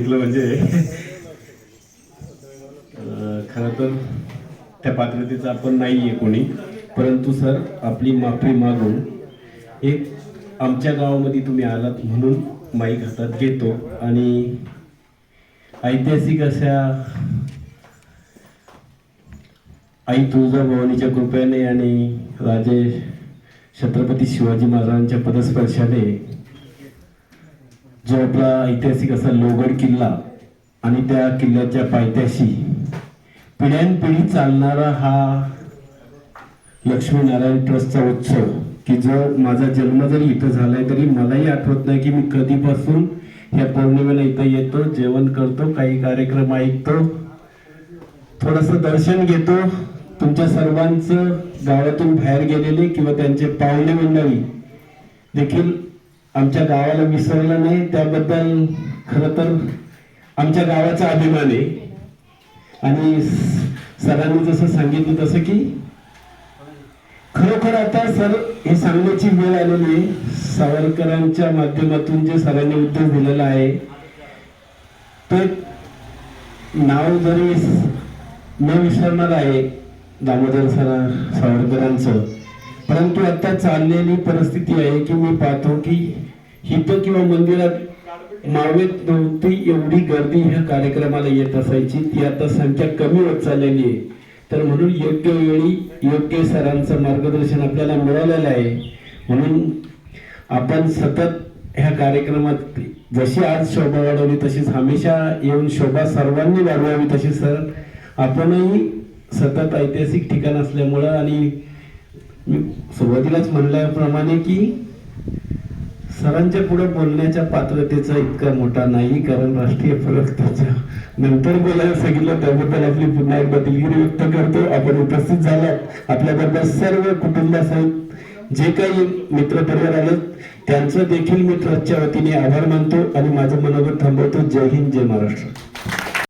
सांगितलं म्हणजे खरं तर त्या पात्रतेचं आपण नाही आहे कोणी, परंतु सर आपली माफी मागून एक आमच्या गावामध्ये तुम्ही आलात म्हणून माईक हातात घेतो आणि ऐतिहासिक अशा आई तुळजाभवानीच्या कृपेने आणि राजे छत्रपती शिवाजी महाराजांच्या पदस्पर्शाने जो आपला ऐतिहासिक असा लोहगड किल्ला आणि त्या किल्ल्याच्या पायथ्याशी पिढ्यानपिढी चालणारा हा लक्ष्मीनारायण ट्रस्टचा उत्सव की जो माझा जन्म जरी इथं झालाय तरी मलाही आठवत नाही की मी कधीपासून ह्या पौर्णिमेला इथं येतो, जेवण करतो, काही कार्यक्रम ऐकतो, थोडंसं दर्शन घेतो. तुमच्या सर्वांचं गावातून बाहेर गेलेले किंवा त्यांचे पाहुणे मंडळी देखील आमच्या गावाला विसरलं नाही, त्याबद्दल खरं तर आमच्या गावाचा अभिमान आहे. आणि सरांनी जसं सांगितलं तसं की खरोखर आता सर हे सांगण्याची वेळ आलेली आहे. सावरकरांच्या माध्यमातून जे सरांनी उद्योग दिलेला आहे तो नाव जरी न विसरणार आहे दामोदर सावरकरांचं, परंतु आता चाललेली परिस्थिती आहे की मी पाहतो की इथं किंवा मंदिरात मावेत नव्हती एवढी गर्दी ह्या कार्यक्रमाला येत असायची, ती आता संख्या कमी होत चाललेली आहे. तर म्हणून योग्य वेळी योग्य सरांचं मार्गदर्शन आपल्याला मिळालेलं आहे. म्हणून आपण सतत ह्या कार्यक्रमात जशी आज शोभा वाढवली तशीच हमेशा येऊन शोभा सर्वांनी वाढवावी, तशी सर आपणही सतत ऐतिहासिक ठिकाण असल्यामुळं आणि मी सुरुवातीलाच म्हणल्याप्रमाणे की सरांच्या पुढे बोलण्याच्या पात्रतेचा इतका मोठा नाही, कारण राष्ट्रीय फलक त्याच्या नंतर बोलायला सांगितलं त्याबद्दल आपली पुन्हा एकदा दिलगिरी व्यक्त करतो. आपण उपस्थित झालात, आपल्याबद्दल सर्व कुटुंबासहित जे काही मित्रपरिवार आले त्यांचं देखील मी ट्रस्टच्या वतीने आभार मानतो आणि माझं मनोगत थांबवतो. जय हिंद, जय महाराष्ट्र.